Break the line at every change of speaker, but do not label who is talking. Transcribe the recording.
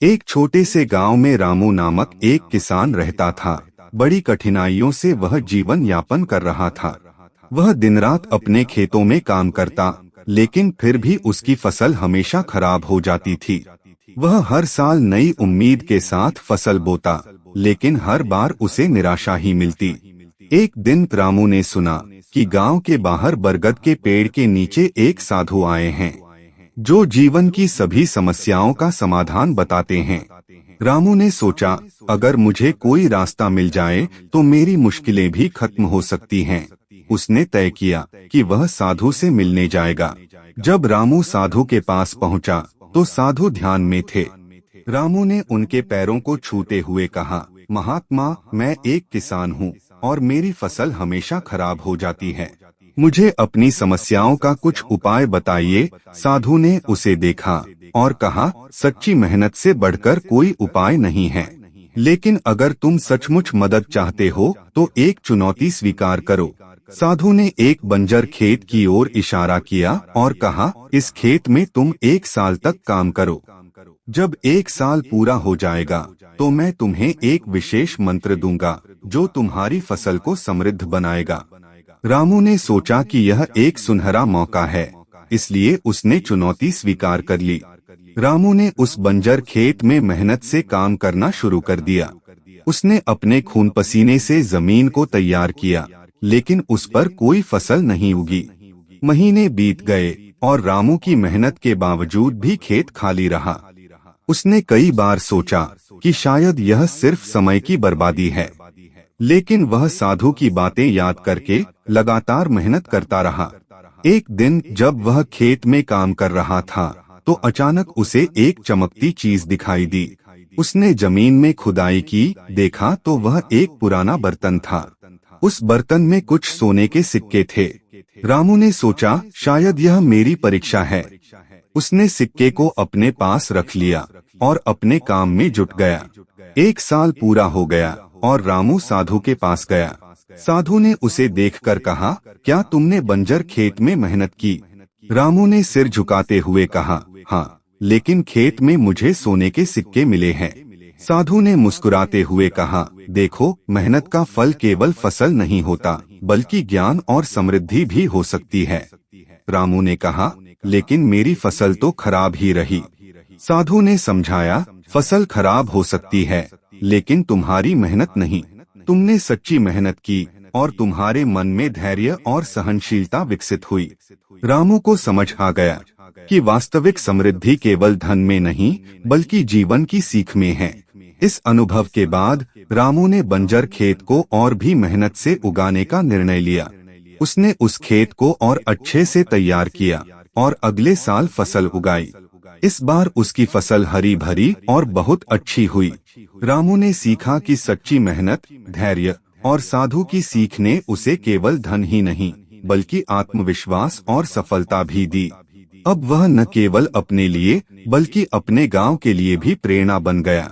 एक छोटे से गांव में रामू नामक एक किसान रहता था। बड़ी कठिनाइयों से वह जीवन यापन कर रहा था। वह दिन रात अपने खेतों में काम करता, लेकिन फिर भी उसकी फसल हमेशा खराब हो जाती थी। वह हर साल नई उम्मीद के साथ फसल बोता, लेकिन हर बार उसे निराशा ही मिलती। एक दिन रामू ने सुना कि गांव के बाहर बरगद के पेड़ के नीचे एक साधु आए हैं, जो जीवन की सभी समस्याओं का समाधान बताते हैं। रामू ने सोचा, अगर मुझे कोई रास्ता मिल जाए तो मेरी मुश्किलें भी खत्म हो सकती हैं। उसने तय किया कि वह साधु से मिलने जाएगा। जब रामू साधु के पास पहुंचा तो साधु ध्यान में थे। रामू ने उनके पैरों को छूते हुए कहा, महात्मा, मैं एक किसान हूँ और मेरी फसल हमेशा खराब हो जाती है। मुझे अपनी समस्याओं का कुछ उपाय बताइए। साधु ने उसे देखा और कहा, सच्ची मेहनत से बढ़कर कोई उपाय नहीं है, लेकिन अगर तुम सचमुच मदद चाहते हो तो एक चुनौती स्वीकार करो। साधु ने एक बंजर खेत की ओर इशारा किया और कहा, इस खेत में तुम 1 साल तक काम करो। जब 1 साल पूरा हो जाएगा तो मैं तुम्हें एक विशेष मंत्र दूंगा जो तुम्हारी फसल को समृद्ध बनाएगा। रामू ने सोचा कि यह एक सुनहरा मौका है, इसलिए उसने चुनौती स्वीकार कर ली। रामू ने उस बंजर खेत में मेहनत से काम करना शुरू कर दिया। उसने अपने खून पसीने से जमीन को तैयार किया, लेकिन उस पर कोई फसल नहीं उगी। महीने बीत गए और रामू की मेहनत के बावजूद भी खेत खाली रहा। उसने कई बार सोचा कि शायद यह सिर्फ समय की बर्बादी है, लेकिन वह साधु की बातें याद करके लगातार मेहनत करता रहा। एक दिन जब वह खेत में काम कर रहा था तो अचानक उसे एक चमकती चीज दिखाई दी। उसने जमीन में खुदाई की, देखा तो वह एक पुराना बर्तन था। उस बर्तन में कुछ सोने के सिक्के थे। रामू ने सोचा, शायद यह मेरी परीक्षा है। उसने सिक्के को अपने पास रख लिया और अपने काम में जुट गया। 1 साल पूरा हो गया और रामू साधु के पास गया। साधु ने उसे देखकर कहा, क्या तुमने बंजर खेत में मेहनत की? रामू ने सिर झुकाते हुए कहा, हाँ, लेकिन खेत में मुझे सोने के सिक्के मिले हैं। साधु ने मुस्कुराते हुए कहा, देखो, मेहनत का फल केवल फसल नहीं होता, बल्कि ज्ञान और समृद्धि भी हो सकती है। रामू ने कहा, लेकिन मेरी फसल तो खराब ही रही। साधु ने समझाया, फसल खराब हो सकती है, लेकिन तुम्हारी मेहनत नहीं। तुमने सच्ची मेहनत की और तुम्हारे मन में धैर्य और सहनशीलता विकसित हुई। रामू को समझ आ गया कि वास्तविक समृद्धि केवल धन में नहीं, बल्कि जीवन की सीख में है। इस अनुभव के बाद रामू ने बंजर खेत को और भी मेहनत से उगाने का निर्णय लिया। उसने उस खेत को और अच्छे से तैयार किया और अगले साल फसल उगाई। इस बार उसकी फसल हरी भरी और बहुत अच्छी हुई। रामू ने सीखा कि सच्ची मेहनत, धैर्य और साधु की सीख ने उसे केवल धन ही नहीं, बल्कि आत्मविश्वास और सफलता भी दी। अब वह न केवल अपने लिए, बल्कि अपने गांव के लिए भी प्रेरणा बन गया।